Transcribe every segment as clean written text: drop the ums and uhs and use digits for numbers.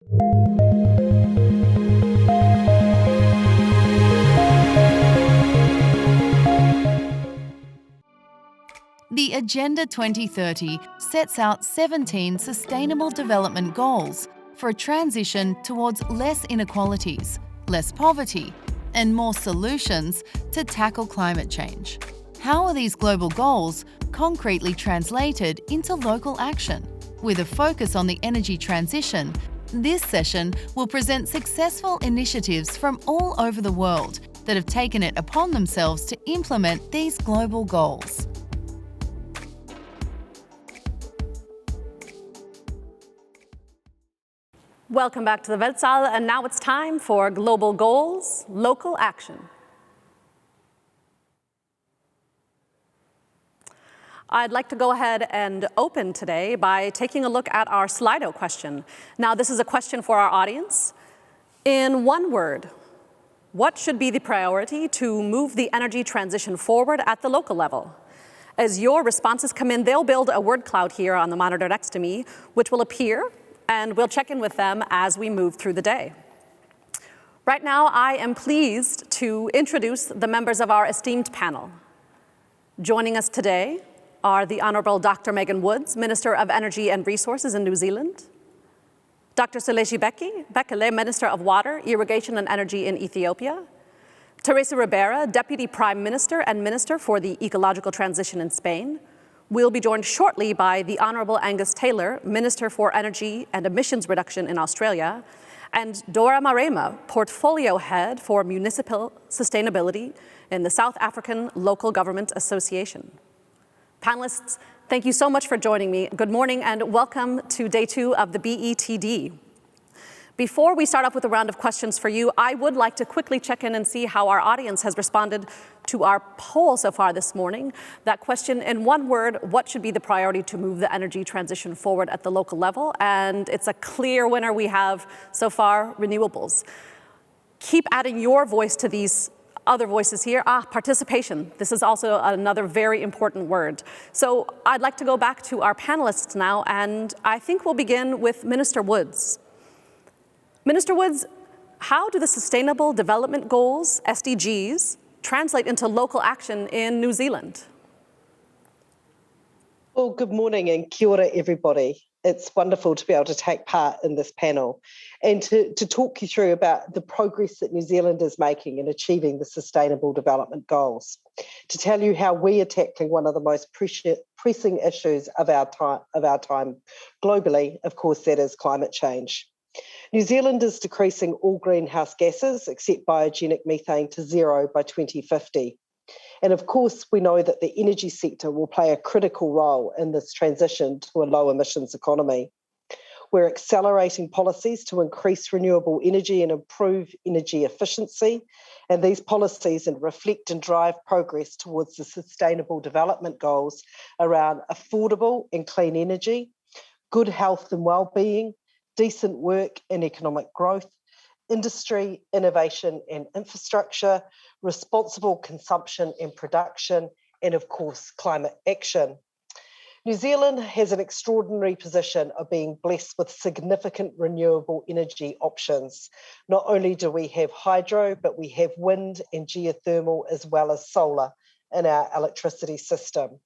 The Agenda 2030 sets out 17 Sustainable Development Goals for a transition towards less inequalities, less poverty, and more solutions to tackle climate change. How are these global goals concretely translated into local action? With a focus on the energy transition, this session will present successful initiatives from all over the world that have taken it upon themselves to implement these global goals. Welcome back to the Weltsaal, and now it's time for Global Goals, Local Action. I'd like to go ahead and open today by taking a look at our Slido question. Now, this is a question for our audience. In one word, what should be the priority to move the energy transition forward at the local level? As your responses come in, they'll build a word cloud here on the monitor next to me, which will appear, and we'll check in with them as we move through the day. Right now, I am pleased to introduce the members of our esteemed panel. Joining us today are the Honourable Dr. Megan Woods, Minister of Energy and Resources in New Zealand, Dr. Seleshi Bekele, Minister of Water, Irrigation and Energy in Ethiopia, Teresa Ribera, Deputy Prime Minister and Minister for the Ecological Transition in Spain. We'll be joined shortly by the Honourable Angus Taylor, Minister for Energy and Emissions Reduction in Australia, and Dora Marema, Portfolio Head for Municipal Sustainability in the South African Local Government Association. Panelists, thank you so much for joining me. Good morning and welcome to day 2 of the BETD. Before we start off with a round of questions for you, I would like to quickly check in and see how our audience has responded to our poll so far this morning. That question, in one word, what should be the priority to move the energy transition forward at the local level? And it's a clear winner we have so far, renewables. Keep adding your voice to these other voices here. Participation. This is also another very important word. So I'd like to go back to our panelists now, and I think we'll begin with Minister Woods. Minister Woods, how do the Sustainable Development Goals, SDGs, translate into local action in New Zealand? Well, good morning and kia ora, everybody. It's wonderful to be able to take part in this panel and to talk you through about the progress that New Zealand is making in achieving the Sustainable Development Goals, to tell you how we are tackling one of the most pressing issues of our time globally. Of course, that is climate change. New Zealand is decreasing all greenhouse gases except biogenic methane to zero by 2050. And of course, we know that the energy sector will play a critical role in this transition to a low emissions economy. We're accelerating policies to increase renewable energy and improve energy efficiency. And these policies reflect and drive progress towards the Sustainable Development Goals around affordable and clean energy, good health and well-being, decent work and economic growth, industry, innovation and infrastructure, responsible consumption and production, and of course, climate action. New Zealand has an extraordinary position of being blessed with significant renewable energy options. Not only do we have hydro, but we have wind and geothermal as well as solar in our electricity system.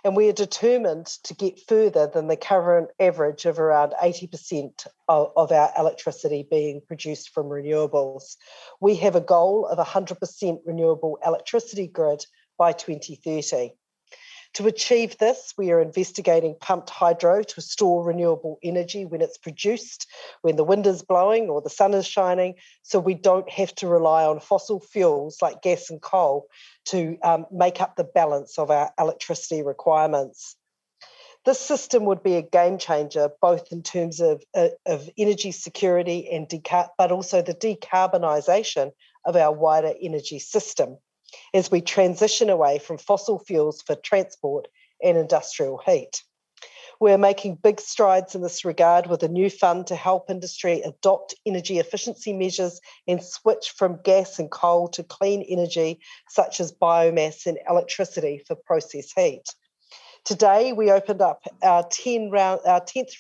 And we are determined to get further than the current average of around 80% of our electricity being produced from renewables. We have a goal of 100% renewable electricity grid by 2030. To achieve this, we are investigating pumped hydro to store renewable energy when it's produced, when the wind is blowing or the sun is shining, so we don't have to rely on fossil fuels like gas and coal to make up the balance of our electricity requirements. This system would be a game changer, both in terms of energy security and but also the decarbonisation of our wider energy system, as we transition away from fossil fuels for transport and industrial heat. We're making big strides in this regard with a new fund to help industry adopt energy efficiency measures and switch from gas and coal to clean energy such as biomass and electricity for process heat. Today, we opened up our 10th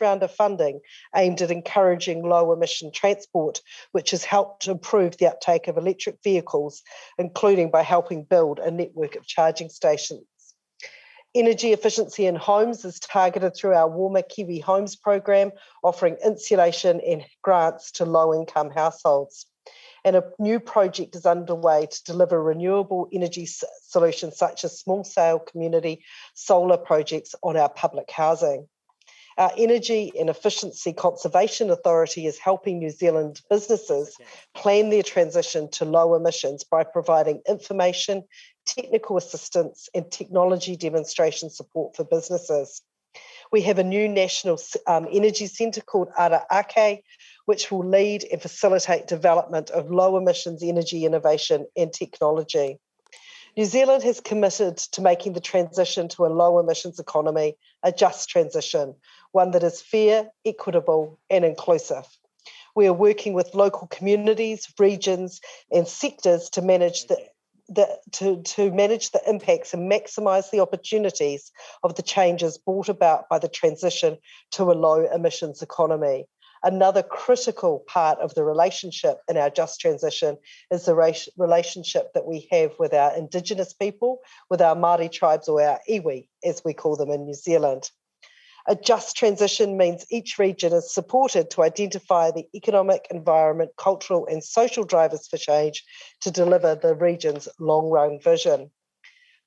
round of funding aimed at encouraging low emission transport, which has helped to improve the uptake of electric vehicles, including by helping build a network of charging stations. Energy efficiency in homes is targeted through our Warmer Kiwi Homes program, offering insulation and grants to low-income households. And a new project is underway to deliver renewable energy solutions such as small-scale community solar projects on our public housing. Our Energy and Efficiency Conservation Authority is helping New Zealand businesses plan their transition to low emissions by providing information, technical assistance and technology demonstration support for businesses. We have a new national energy centre called Ara Ake, which will lead and facilitate development of low emissions energy innovation and technology. New Zealand has committed to making the transition to a low emissions economy a just transition, one that is fair, equitable and inclusive. We are working with local communities, regions and sectors to manage the impacts and maximise the opportunities of the changes brought about by the transition to a low emissions economy. Another critical part of the relationship in our just transition is the relationship that we have with our Indigenous people, with our Māori tribes, or our iwi, as we call them in New Zealand. A just transition means each region is supported to identify the economic, environment, cultural and social drivers for change to deliver the region's long-run vision.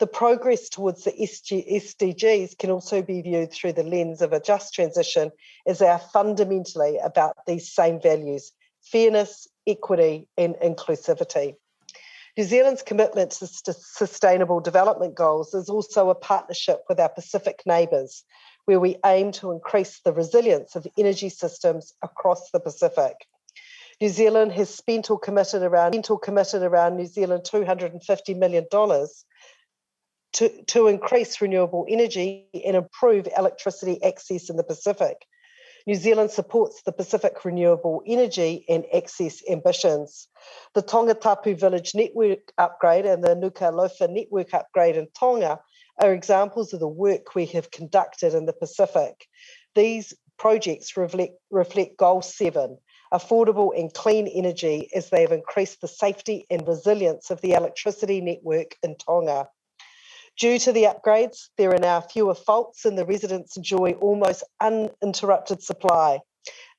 The progress towards the SDGs can also be viewed through the lens of a just transition, as they are fundamentally about these same values: fairness, equity and inclusivity. New Zealand's commitment to sustainable development goals is also a partnership with our Pacific neighbours, where we aim to increase the resilience of energy systems across the Pacific. New Zealand has spent or committed around New Zealand $250 million to increase renewable energy and improve electricity access in the Pacific. New Zealand supports the Pacific renewable energy and access ambitions. The Tongatapu Village Network upgrade and the Nuku'alofa Network upgrade in Tonga are examples of the work we have conducted in the Pacific. These projects reflect Goal 7, affordable and clean energy, as they have increased the safety and resilience of the electricity network in Tonga. Due to the upgrades, there are now fewer faults and the residents enjoy almost uninterrupted supply.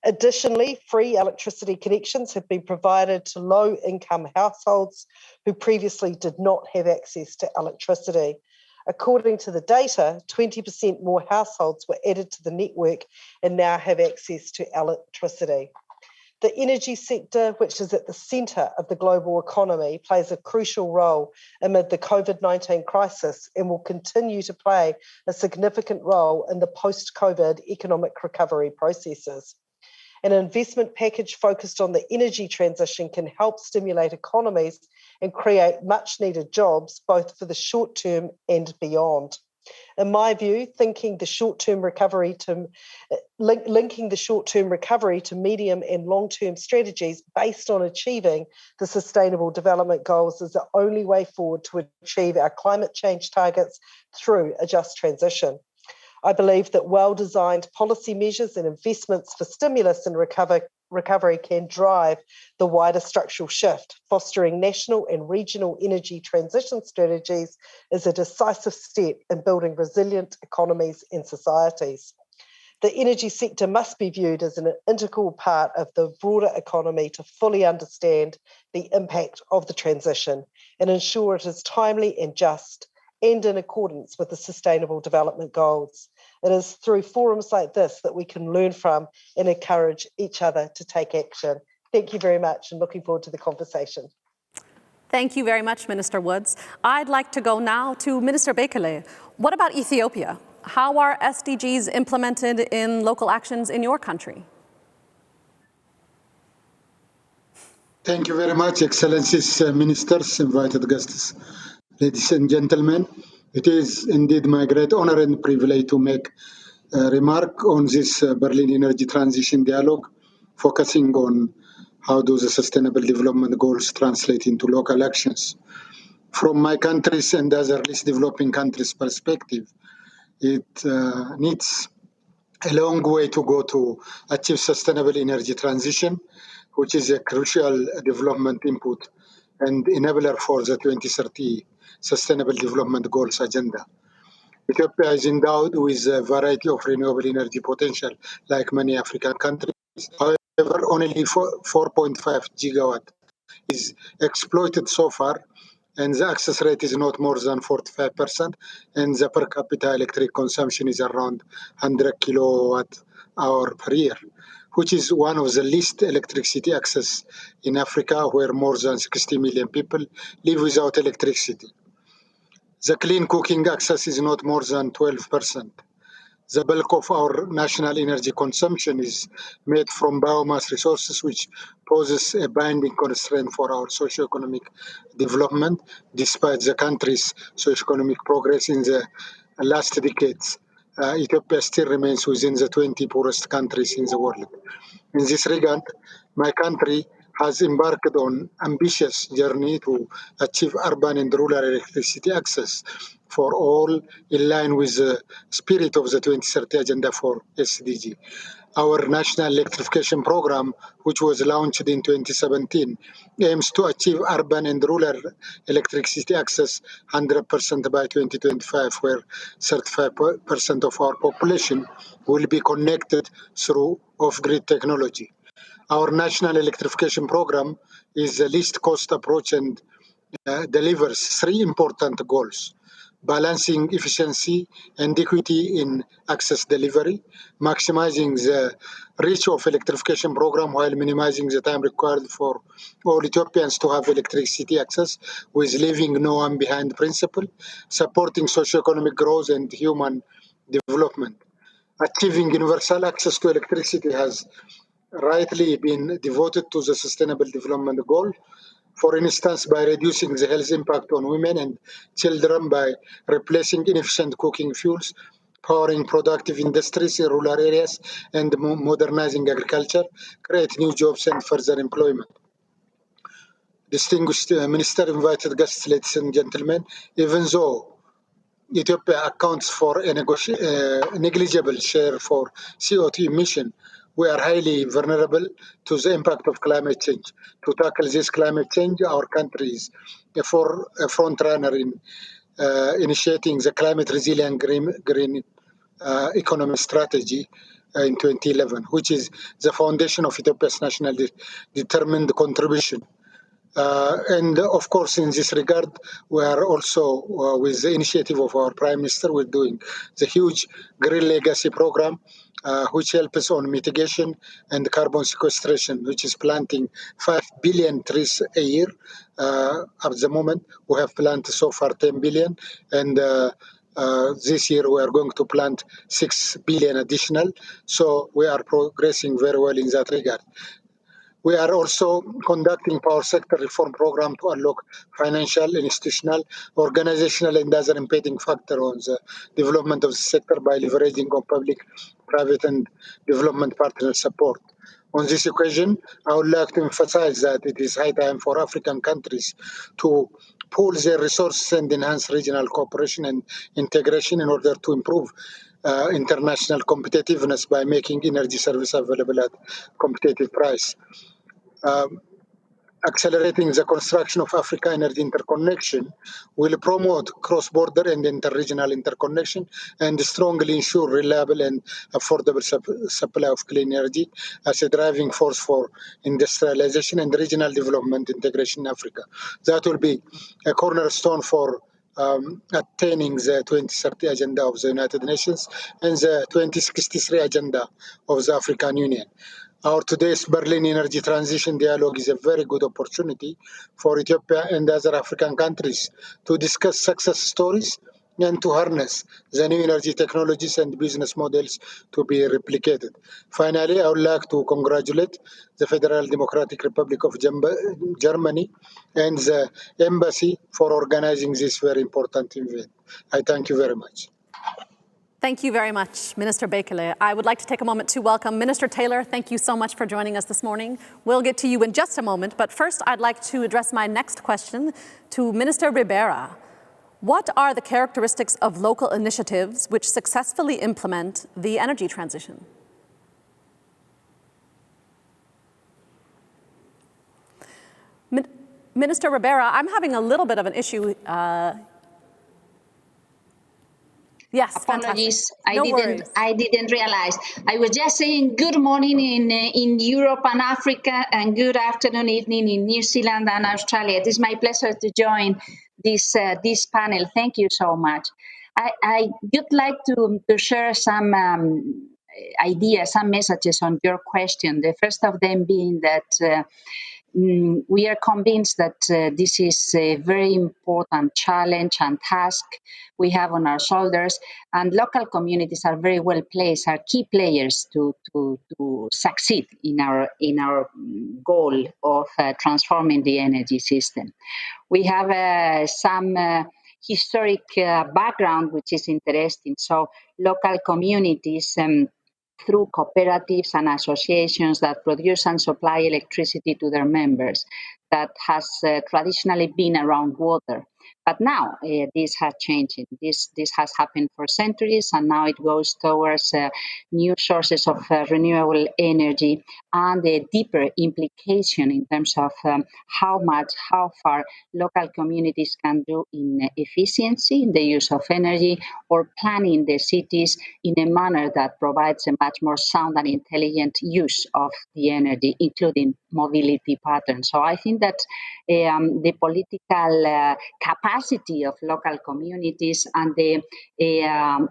Additionally, free electricity connections have been provided to low-income households who previously did not have access to electricity. According to the data, 20% more households were added to the network and now have access to electricity. The energy sector, which is at the centre of the global economy, plays a crucial role amid the COVID-19 crisis and will continue to play a significant role in the post-COVID economic recovery processes. An investment package focused on the energy transition can help stimulate economies and create much-needed jobs, both for the short term and beyond. In my view, linking the short-term recovery to medium and long-term strategies based on achieving the Sustainable Development Goals is the only way forward to achieve our climate change targets through a just transition. I believe that well-designed policy measures and investments for stimulus and recovery can drive the wider structural shift. Fostering national and regional energy transition strategies is a decisive step in building resilient economies and societies. The energy sector must be viewed as an integral part of the broader economy to fully understand the impact of the transition and ensure it is timely and just and in accordance with the Sustainable Development Goals. It is through forums like this that we can learn from and encourage each other to take action. Thank you very much and looking forward to the conversation. Thank you very much, Minister Woods. I'd like to go now to Minister Bekele. What about Ethiopia? How are SDGs implemented in local actions in your country? Thank you very much, Excellencies, Ministers, invited guests, ladies and gentlemen. It is indeed my great honor and privilege to make a remark on this Berlin Energy Transition Dialogue, focusing on how do the Sustainable Development Goals translate into local actions. From my country's and other least developing countries' perspective, it needs a long way to go to achieve sustainable energy transition, which is a crucial development input and enabler for the 2030 Sustainable Development Goals agenda. Ethiopia is endowed with a variety of renewable energy potential, like many African countries. However, only 4.5 gigawatt is exploited so far, and the access rate is not more than 45%, and the per capita electric consumption is around 100 kilowatt hour per year, which is one of the least electricity access in Africa, where more than 60 million people live without electricity. The clean cooking access is not more than 12%. The bulk of our national energy consumption is made from biomass resources, which poses a binding constraint for our socioeconomic development, despite the country's socioeconomic progress in the last decades. Ethiopia still remains within the 20 poorest countries in the world. In this regard, my country has embarked on ambitious journey to achieve urban and rural electricity access for all, in line with the spirit of the 2030 Agenda for SDG. Our National Electrification Program, which was launched in 2017, aims to achieve urban and rural electricity access 100% by 2025, where 35% of our population will be connected through off-grid technology. Our National Electrification Program is the least cost approach and delivers three important goals: balancing efficiency and equity in access delivery, maximizing the reach of electrification program while minimizing the time required for all Ethiopians to have electricity access with leaving no one behind principle, supporting socioeconomic growth and human development. Achieving universal access to electricity has rightly been devoted to the Sustainable Development Goal, for instance, by reducing the health impact on women and children by replacing inefficient cooking fuels, powering productive industries in rural areas, and modernizing agriculture, create new jobs and further employment. Distinguished Minister, invited guests, ladies and gentlemen, even though Ethiopia accounts for a negligible share for CO2 emission, we are highly vulnerable to the impact of climate change. To tackle this climate change, our country is a front runner in initiating the climate resilient green economy strategy in 2011, which is the foundation of Ethiopia's national determined contribution. And of course, in this regard, we are also, with the initiative of our Prime Minister, we're doing the huge Green Legacy program, which helps on mitigation and carbon sequestration, which is planting 5 billion trees a year. At the moment, we have planted so far 10 billion, and this year we are going to plant 6 billion additional. So we are progressing very well in that regard. We are also conducting power sector reform program to unlock financial, institutional, organizational, and other impeding factor on the development of the sector by leveraging on public, private, and development partner support. On this occasion, I would like to emphasize that it is high time for African countries to pool their resources and enhance regional cooperation and integration in order to improve international competitiveness by making energy service available at competitive price. Accelerating the construction of Africa Energy Interconnection will promote cross-border and inter-regional interconnection and strongly ensure reliable and affordable supply of clean energy as a driving force for industrialization and regional development integration in Africa. That will be a cornerstone for attaining the 2030 Agenda of the United Nations and the 2063 Agenda of the African Union. Our today's Berlin Energy Transition Dialogue is a very good opportunity for Ethiopia and other African countries to discuss success stories and to harness the new energy technologies and business models to be replicated. Finally, I would like to congratulate the Federal Democratic Republic of Germany and the Embassy for organizing this very important event. I thank you very much. Thank you very much, Minister Bekele. I would like to take a moment to welcome Minister Taylor. Thank you so much for joining us this morning. We'll get to you in just a moment, but first I'd like to address my next question to Minister Ribera. What are the characteristics of local initiatives which successfully implement the energy transition? Minister Ribera, I'm having a little bit of an issue. Yes, apologies. Fantastic. I didn't realize. I was just saying good morning in Europe and Africa, and good afternoon, evening in New Zealand and Australia. It is my pleasure to join this panel. Thank you so much. I would like to share some ideas, some messages on your question. The first of them being that we are convinced that this is a very important challenge and task we have on our shoulders, and local communities are very well placed, are key players to succeed in our goal of transforming the energy system. We have some historic background which is interesting. So local communities through cooperatives and associations that produce and supply electricity to their members, that has traditionally been around water. But now this has changed. This has happened for centuries, and now it goes towards new sources of renewable energy, and a deeper implication in terms of how far local communities can do in efficiency in the use of energy, or planning the cities in a manner that provides a much more sound and intelligent use of the energy, including mobility patterns. So I think that the political capacity of local communities and the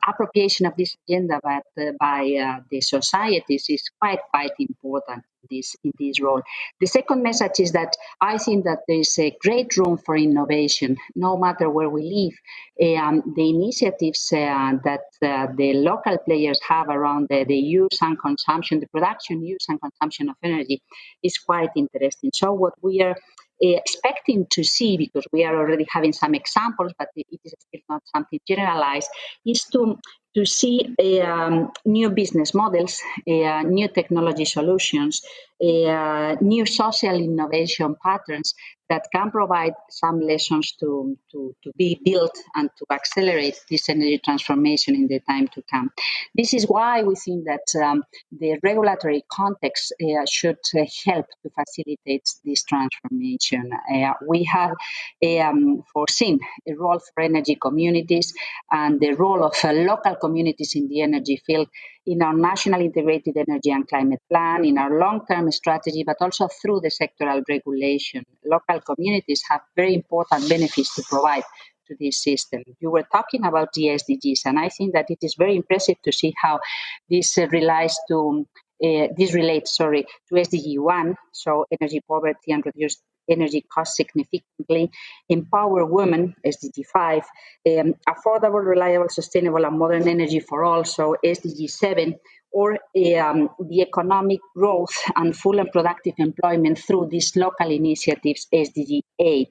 appropriation of this agenda by the societies is quite important in this role. The second message is that I think that there is a great room for innovation, no matter where we live. The initiatives that the local players have around the use and consumption, the production, use and consumption of energy is quite interesting. So what we are expecting to see, because we are already having some examples, but it is still not something generalized, is to see new business models, new technology solutions, new social innovation patterns that can provide some lessons to be built and to accelerate this energy transformation in the time to come. This is why we think that the regulatory context should help to facilitate this transformation. We have foreseen a role for energy communities and the role of local communities in the energy field in our National Integrated Energy and Climate Plan, in our long-term strategy, but also through the sectoral regulation. Local communities have very important benefits to provide to this system. You were talking about the SDGs, and I think that it is very impressive to see how this relates to SDG 1, so energy poverty and reduce energy costs significantly, empower women, SDG 5, affordable, reliable, sustainable and modern energy for all, so SDG 7, or the economic growth and full and productive employment through these local initiatives, SDG 8,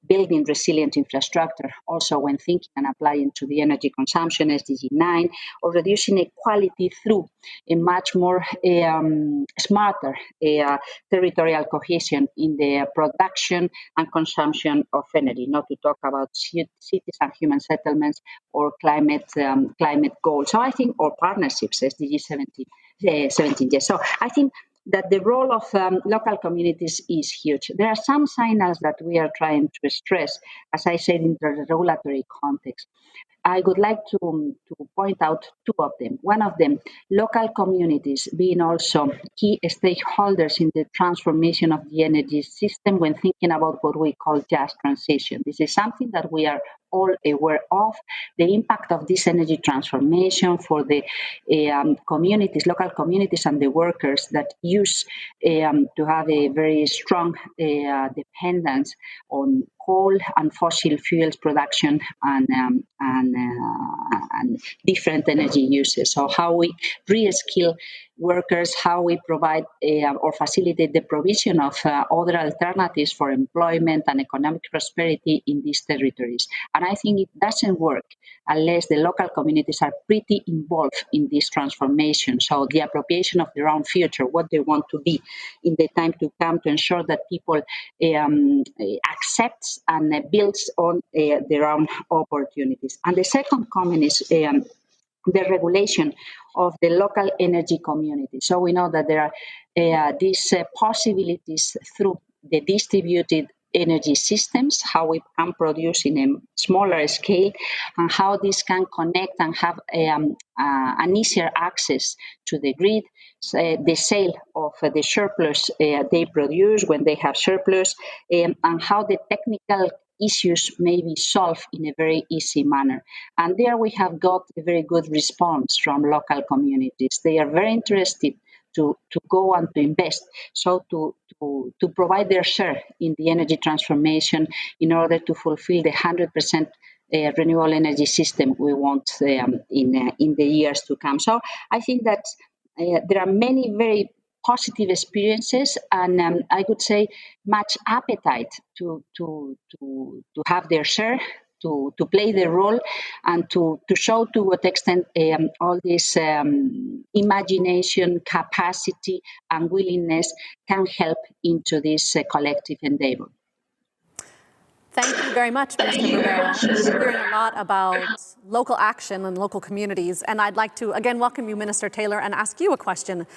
building resilient infrastructure, also when thinking and applying to the energy consumption, SDG 9, or reducing inequality through a much more smarter territorial cohesion in the production and consumption of energy, not to talk about cities and human settlements or climate goals. So I think, or partnerships, SDG 17, yes. So I think that the role of local communities is huge. There are some signals that we are trying to stress, as I said, in the regulatory context. I would like to point out two of them. One of them, local communities being also key stakeholders in the transformation of the energy system when thinking about what we call just transition. This is something that we are all aware of, the impact of this energy transformation for the communities, local communities and the workers that used to have a very strong dependence on coal and fossil fuels production and different energy uses. So how we re-skill workers, how we provide or facilitate the provision of other alternatives for employment and economic prosperity in these territories. And I think it doesn't work unless the local communities are pretty involved in this transformation. So the appropriation of their own future, what they want to be in the time to come, to ensure that people accept assets and builds on their own opportunities. And the second comment is the regulation of the local energy community. So we know that there are these possibilities through the distributed energy systems, how we can produce in a smaller scale, and how this can connect and have an easier access to the grid, the sale of the surplus they produce when they have surplus, and how the technical issues may be solved in a very easy manner. And there we have got a very good response from local communities. They are very interested to go and to invest, so to provide their share in the energy transformation in order to fulfill the 100% renewable energy system we want in the years to come. So I think that there are many very positive experiences, and I would say much appetite to have their share, to play their role, and to show to what extent all this imagination, capacity, and willingness can help into this collective endeavor. Thank you very much, Minister Rivera. We're hearing a lot about local action and local communities, and I'd like to again welcome you, Minister Taylor, and ask you a question.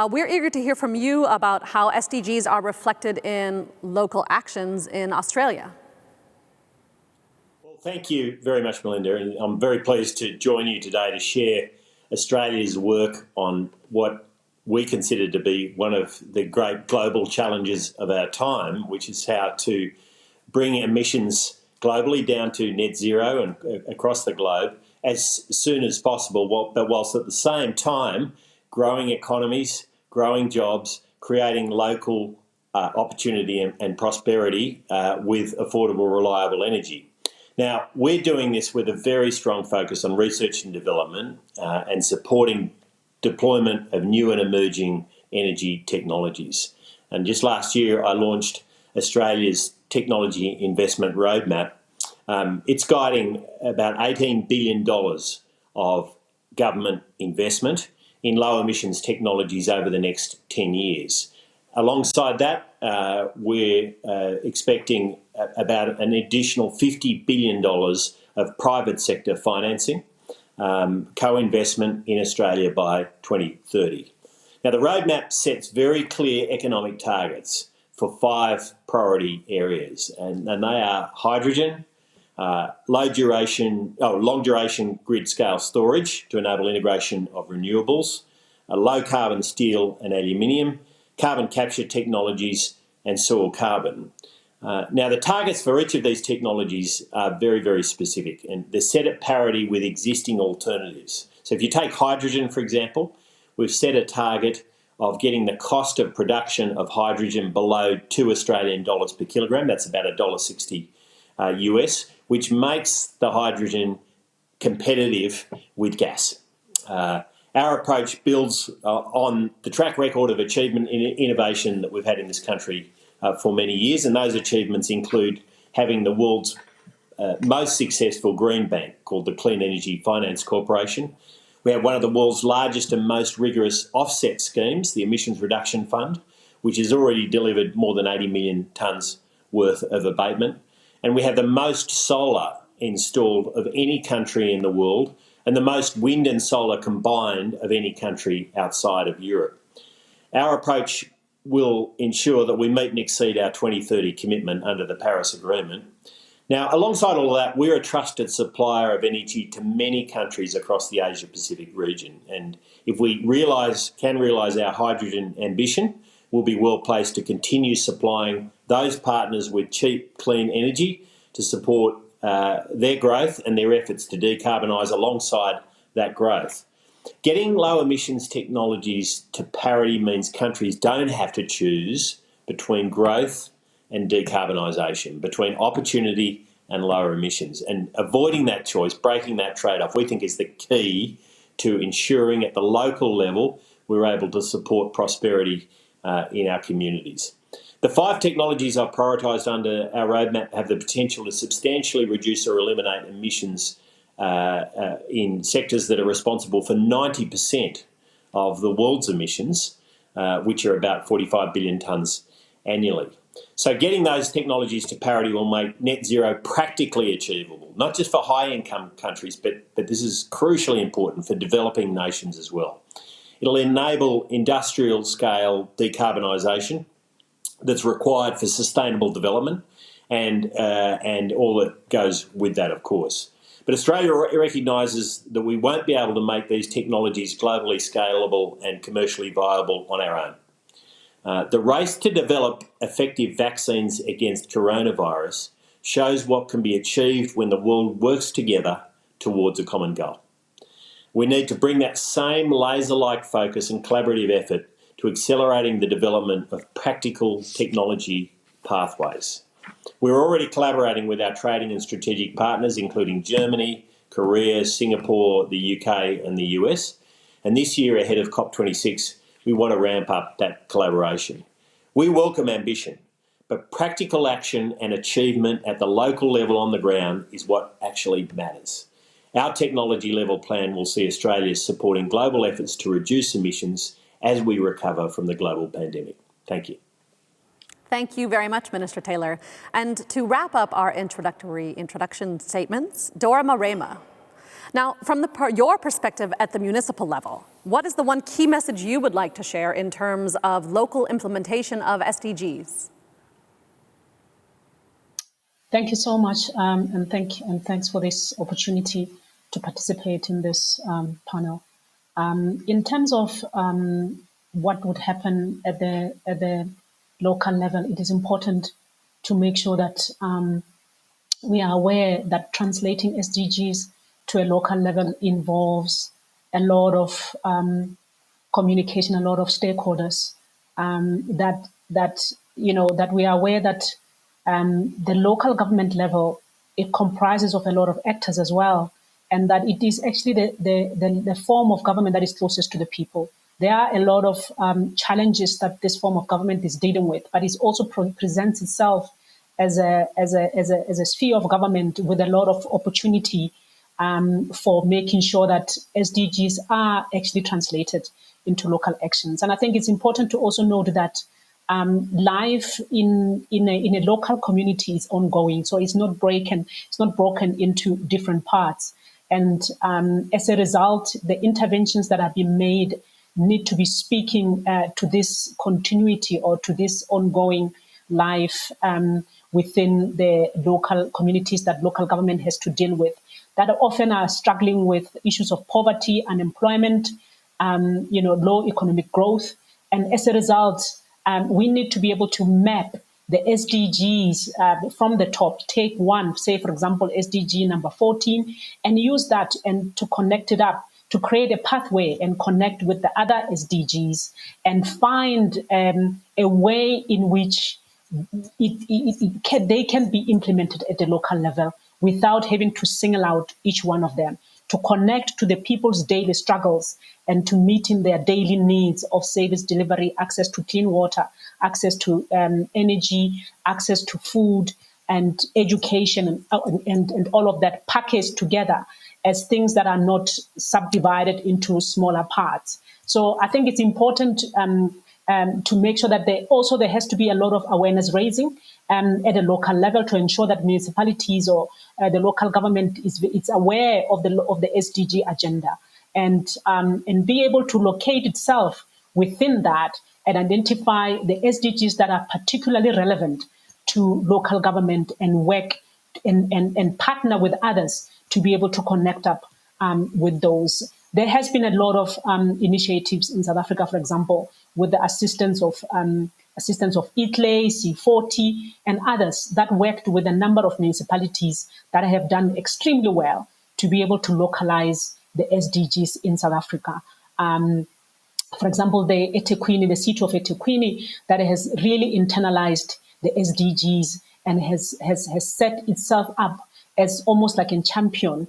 We're eager to hear from you about how SDGs are reflected in local actions in Australia. Well, thank you very much, Melinda, and I'm very pleased to join you today to share Australia's work on what we consider to be one of the great global challenges of our time, which is how to bring emissions globally down to net zero and across the globe as soon as possible, but whilst at the same time growing economies, growing jobs, creating local opportunity and prosperity with affordable, reliable energy. Now, we're doing this with a very strong focus on research and development and supporting deployment of new and emerging energy technologies. And just last year, I launched Australia's Technology Investment Roadmap. It's guiding about $18 billion of government investment in low emissions technologies over the next 10 years. Alongside that, we're expecting about an additional $50 billion of private sector financing, co-investment in Australia by 2030. Now, the roadmap sets very clear economic targets for 5 priority areas, and they are hydrogen, long duration grid scale storage to enable integration of renewables, low carbon steel and aluminium, carbon capture technologies and soil carbon. Now, the targets for each of these technologies are very, very specific, and they're set at parity with existing alternatives. So if you take hydrogen, for example, we've set a target of getting the cost of production of hydrogen below $2 Australian per kilogram. That's about $1.60 US, which makes the hydrogen competitive with gas. Our approach builds on the track record of achievement in innovation that we've had in this country for many years, and those achievements include having the world's most successful green bank called the Clean Energy Finance Corporation. We have one of the world's largest and most rigorous offset schemes, the Emissions Reduction Fund, which has already delivered more than 80 million tonnes worth of abatement. And we have the most solar installed of any country in the world, and the most wind and solar combined of any country outside of Europe. Our approach will ensure that we meet and exceed our 2030 commitment under the Paris Agreement. Now, alongside all of that, we're a trusted supplier of energy to many countries across the Asia-Pacific region. And if we can realise our hydrogen ambition, we'll be well placed to continue supplying those partners with cheap, clean energy to support their growth and their efforts to decarbonise alongside that growth. Getting low emissions technologies to parity means countries don't have to choose between growth and decarbonisation, between opportunity and lower emissions. And avoiding that choice, breaking that trade-off, we think is the key to ensuring at the local level we're able to support prosperity in our communities. The 5 technologies I've prioritised under our roadmap have the potential to substantially reduce or eliminate emissions in sectors that are responsible for 90% of the world's emissions, which are about 45 billion tonnes annually. So getting those technologies to parity will make net zero practically achievable, not just for high-income countries, but this is crucially important for developing nations as well. It'll enable industrial-scale decarbonisation that's required for sustainable development and all that goes with that, of course. But Australia recognises that we won't be able to make these technologies globally scalable and commercially viable on our own. The race to develop effective vaccines against coronavirus shows what can be achieved when the world works together towards a common goal. We need to bring that same laser-like focus and collaborative effort to accelerating the development of practical technology pathways. We're already collaborating with our trading and strategic partners, including Germany, Korea, Singapore, the UK and the US. And this year, ahead of COP26, we want to ramp up that collaboration. We welcome ambition, but practical action and achievement at the local level on the ground is what actually matters. Our technology level plan will see Australia supporting global efforts to reduce emissions as we recover from the global pandemic. Thank you. Thank you very much, Minister Taylor. And to wrap up our introduction statements, Dora Marema. Now, from your perspective at the municipal level, what is the one key message you would like to share in terms of local implementation of SDGs? Thank you so much, and thanks for this opportunity to participate in this panel. In terms of what would happen at the local level, it is important to make sure that we are aware that translating SDGs to a local level involves a lot of communication, a lot of stakeholders. That we are aware that the local government level, it comprises of a lot of actors as well, and that it is actually the form of government that is closest to the people. There are a lot of challenges that this form of government is dealing with, but it also presents itself as a sphere of government with a lot of opportunity for making sure that SDGs are actually translated into local actions. And I think it's important to also note that life in a local community is ongoing, so it's not broken into different parts. And as a result, the interventions that have been made need to be speaking to this continuity or to this ongoing life within the local communities that local government has to deal with, that often are struggling with issues of poverty, unemployment, low economic growth. And as a result, we need to be able to map the SDGs from the top. Take one, say, for example, SDG number 14, and use that and to connect it up, to create a pathway and connect with the other SDGs and find a way in which they can be implemented at the local level without having to single out each one of them, to connect to the people's daily struggles and to meeting their daily needs of service delivery, access to clean water, access to energy, access to food and education, and all of that packaged together as things that are not subdivided into smaller parts. So I think it's important to make sure that there has to be a lot of awareness raising at a local level to ensure that municipalities or the local government is aware of the SDG agenda and be able to locate itself within that and identify the SDGs that are particularly relevant to local government and work and partner with others to be able to connect up with those. There has been a lot of initiatives in South Africa, for example, with the assistance of ITLE, C40, and others that worked with a number of municipalities that have done extremely well to be able to localize the SDGs in South Africa. For example, the city of eThekwini, that has really internalized the SDGs and has set itself up as almost like a champion,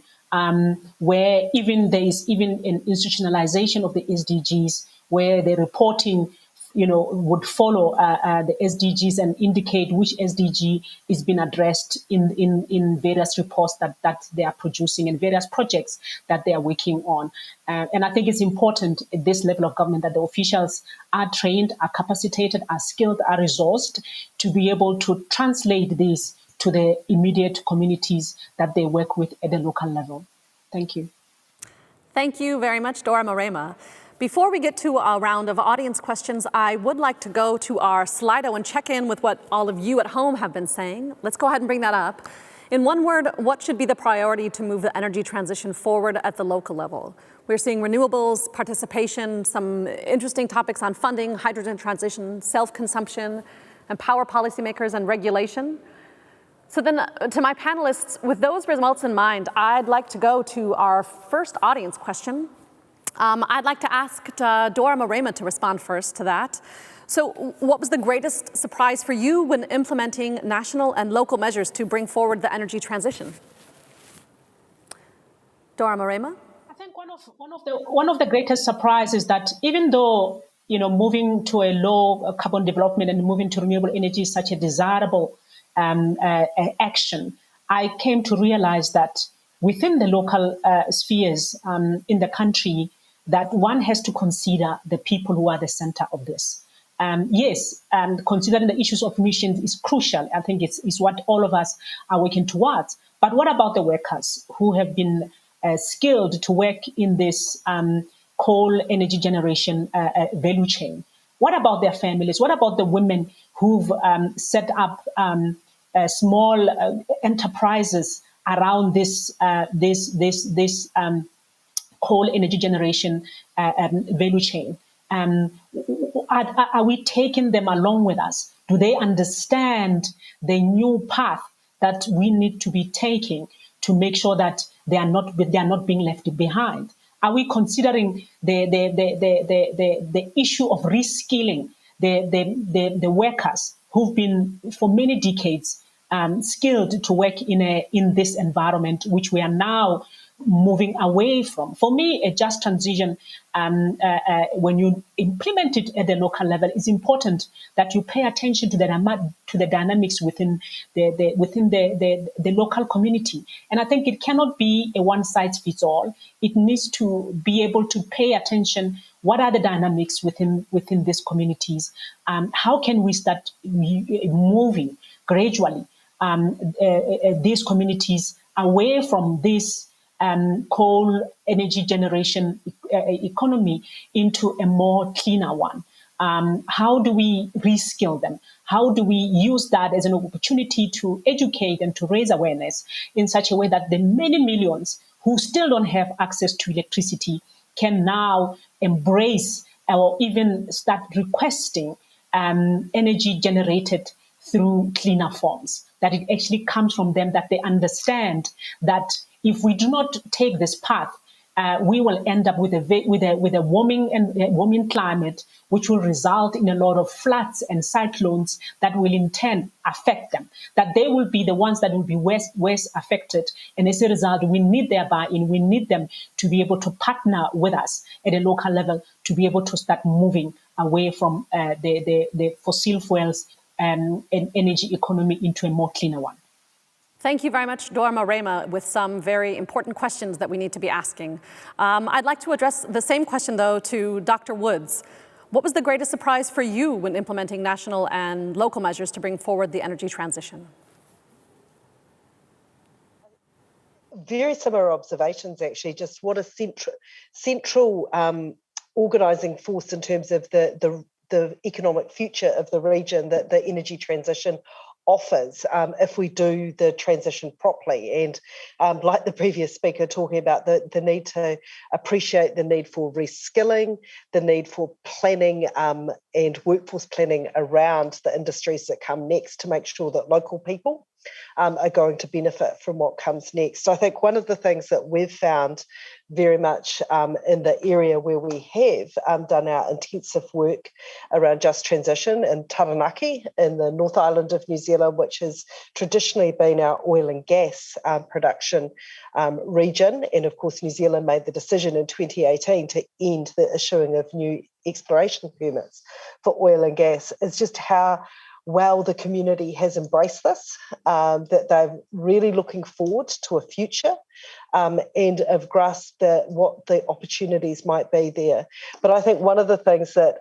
where there is even an institutionalization of the SDGs, where the reporting would follow the SDGs and indicate which SDG is being addressed in various reports that they are producing and various projects that they are working on. And I think it's important at this level of government that the officials are trained, are capacitated, are skilled, are resourced to be able to translate this to the immediate communities that they work with at the local level. Thank you. Thank you very much, Dora Marema. Before we get to a round of audience questions, I would like to go to our Slido and check in with what all of you at home have been saying. Let's go ahead and bring that up. In one word, what should be the priority to move the energy transition forward at the local level? We're seeing renewables, participation, some interesting topics on funding, hydrogen transition, self-consumption, empower policymakers and regulation. So then to my panelists, with those results in mind, I'd like to go to our first audience question. I'd like to ask Dora Marema to respond first to that. So what was the greatest surprise for you when implementing national and local measures to bring forward the energy transition? Dora Marema? I think one of the greatest surprises is that even though moving to a low carbon development and moving to renewable energy is such a desirable action, I came to realize that within the local spheres in the country, that one has to consider the people who are the center of this. Yes, and considering the issues of emissions is crucial. I think it's what all of us are working towards. But what about the workers who have been skilled to work in this coal energy generation value chain? What about their families? What about the women who've set up small enterprises around this coal energy generation value chain? Are we taking them along with us? Do they understand the new path that we need to be taking to make sure that they are not being left behind? Are we considering the issue of reskilling the workers who've been for many decades skilled to work in this environment, which we are now moving away from? For me, a just transition, when you implement it at the local level, it's important that you pay attention to the dynamics within the local community. And I think it cannot be a one-size-fits-all. It needs to be able to pay attention. What are the dynamics within these communities? How can we start moving gradually these communities away from this coal energy generation economy into a more cleaner one? How do we reskill them? How do we use that as an opportunity to educate and to raise awareness in such a way that the many millions who still don't have access to electricity can now embrace or even start requesting energy generated through cleaner forms, that it actually comes from them, that they understand that if we do not take this path, we will end up with a warming climate, which will result in a lot of floods and cyclones that will in turn affect them. That they will be the ones that will be worst affected, and as a result, we need their buy-in. We need them to be able to partner with us at a local level to be able to start moving away from the fossil fuels and energy economy into a more cleaner one. Thank you very much, Dora Marema, with some very important questions that we need to be asking. I'd like to address the same question, though, to Dr. Woods. What was the greatest surprise for you when implementing national and local measures to bring forward the energy transition? Very similar observations, actually. Just what a central organising force in terms of the economic future of the region that the energy transition offers if we do the transition properly. And like the previous speaker, talking about the need to appreciate the need for reskilling, the need for planning and workforce planning around the industries that come next to make sure that local people are going to benefit from what comes next. I think one of the things that we've found very much in the area where we have done our intensive work around just transition in Taranaki in the North Island of New Zealand, which has traditionally been our oil and gas production region. And of course, New Zealand made the decision in 2018 to end the issuing of new exploration permits for oil and gas. It's just how well the community has embraced this, that they're really looking forward to a future and have grasped what the opportunities might be there. But I think one of the things that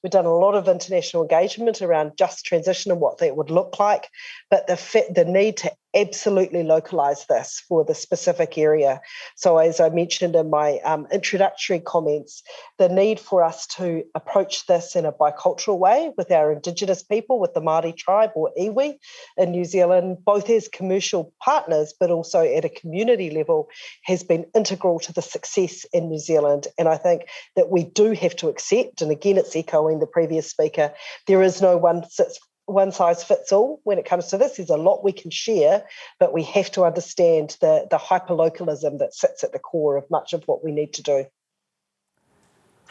we've done a lot of international engagement around just transition and what that would look like, but the need to absolutely localise this for the specific area. So as I mentioned in my introductory comments, the need for us to approach this in a bicultural way with our Indigenous people, with the Māori tribe or iwi in New Zealand, both as commercial partners, but also at a community level, has been integral to the success in New Zealand. And I think that we do have to accept, and again, it's echoing the previous speaker, there is no one size fits all when it comes to this. There's a lot we can share, but we have to understand the hyperlocalism that sits at the core of much of what we need to do.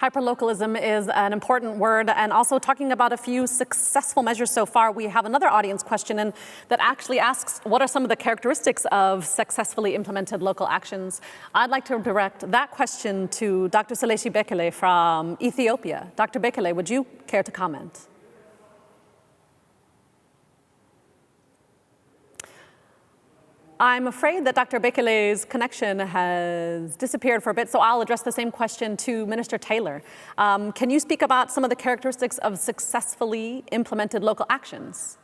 Hyperlocalism is an important word, and also talking about a few successful measures so far. We have another audience question that actually asks, what are some of the characteristics of successfully implemented local actions? I'd like to direct that question to Dr. Selesi Bekele from Ethiopia. Dr. Bekele, would you care to comment? I'm afraid that Dr. Bekele's connection has disappeared for a bit, so I'll address the same question to Minister Taylor. Can you speak about some of the characteristics of successfully implemented local actions?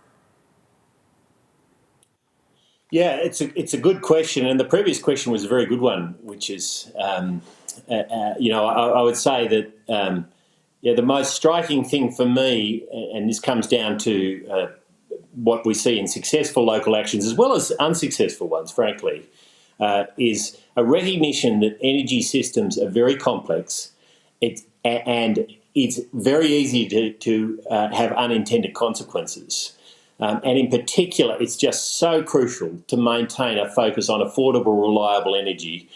Yeah, it's a good question, and the previous question was a very good one, which is, I would say that the most striking thing for me, and this comes down to what we see in successful local actions as well as unsuccessful ones, frankly, is a recognition that energy systems are very complex and it's very easy to have unintended consequences. And in particular, it's just so crucial to maintain a focus on affordable, reliable energy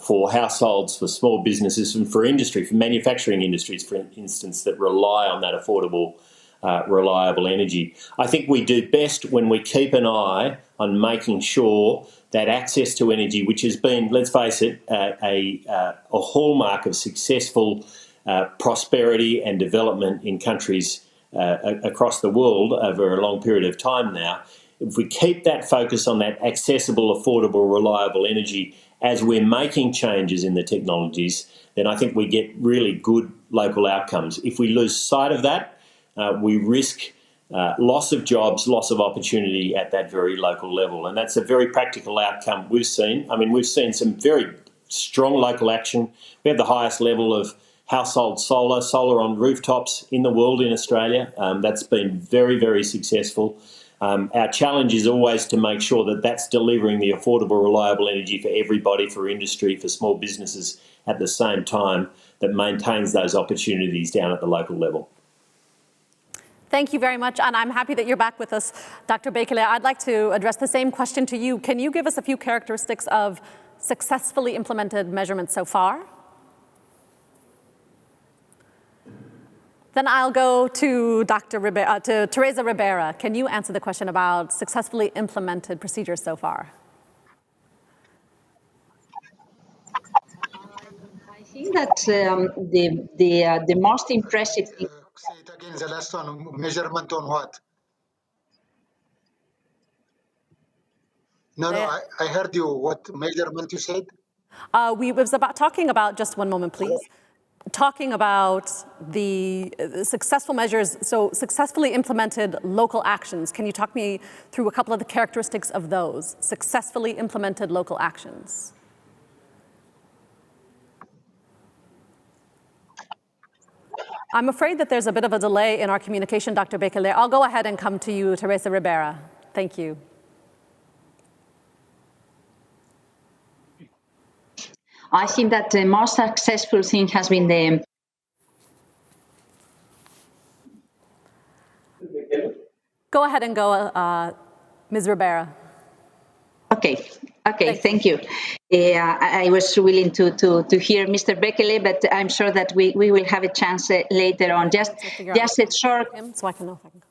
for households, for small businesses, and for industry, for manufacturing industries, for instance, that rely on that affordable reliable energy. I think we do best when we keep an eye on making sure that access to energy, which has been, let's face it, a hallmark of successful prosperity and development in countries across the world over a long period of time now, if we keep that focus on that accessible, affordable, reliable energy as we're making changes in the technologies, then I think we get really good local outcomes. If we lose sight of that, we risk loss of jobs, loss of opportunity at that very local level. And that's a very practical outcome we've seen. I mean, we've seen some very strong local action. We have the highest level of household solar on rooftops in the world in Australia. That's been very, very successful. Our challenge is always to make sure that that's delivering the affordable, reliable energy for everybody, for industry, for small businesses at the same time that maintains those opportunities down at the local level. Thank you very much, and I'm happy that you're back with us, Dr. Bekele. I'd like to address the same question to you. Can you give us a few characteristics of successfully implemented measurements so far? Then I'll go to to Teresa Ribera. Can you answer the question about successfully implemented procedures so far? I think that the most impressive thing. Say it again, the last one, measurement on what? No, I heard you. What measurement you said? We was about talking about, just one moment, please. Talking about the successful measures, so successfully implemented local actions. Can you talk me through a couple of the characteristics of those successfully implemented local actions? I'm afraid that there's a bit of a delay in our communication, Dr. Bekele. I'll go ahead and come to you, Teresa Ribera. Thank you. I think that the most successful thing has been the... Go ahead and go, Ms. Ribera. Okay, thank you. I was willing to hear Mr. Bekele, but I'm sure that we will have a chance later on. Just a short, So I can know if I can.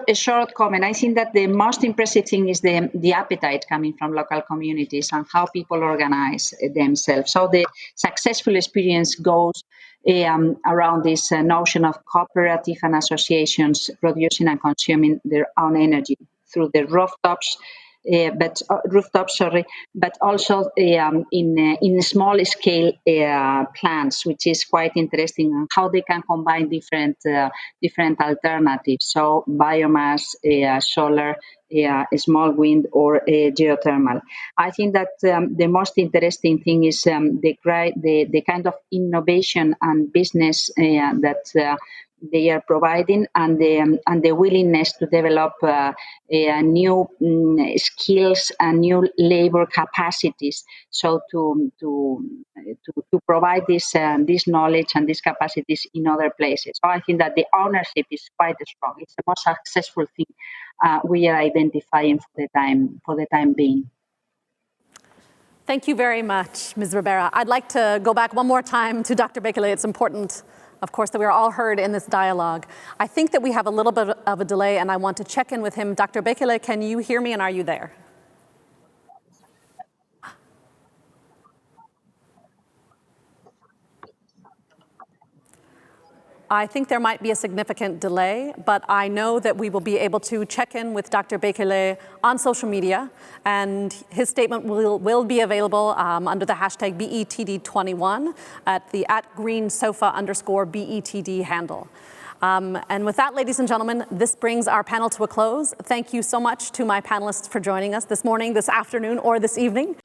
a short comment. I think that the most impressive thing is the appetite coming from local communities and how people organize themselves. So the successful experience goes around this notion of cooperative and associations producing and consuming their own energy through the rooftops, but also in small scale plants, which is quite interesting, and how they can combine different alternatives. So biomass, solar, small wind, or geothermal. I think that the most interesting thing is the kind of innovation and business that they are providing, and the willingness to develop new skills and new labor capacities. So to provide this knowledge and these capacities in other places. So I think that the ownership is quite strong. It's the most successful thing we are identifying for the time being. Thank you very much, Ms. Ribera. I'd like to go back one more time to Dr. Bekele. It's important, of course, that we are all heard in this dialogue. I think that we have a little bit of a delay, and I want to check in with him. Dr. Bekele, can you hear me, and are you there? I think there might be a significant delay, but I know that we will be able to check in with Dr. Bekele on social media, and his statement will be available under the hashtag BETD21 at the @greensofa_BETD handle. And with that, ladies and gentlemen, this brings our panel to a close. Thank you so much to my panelists for joining us this morning, this afternoon, or this evening.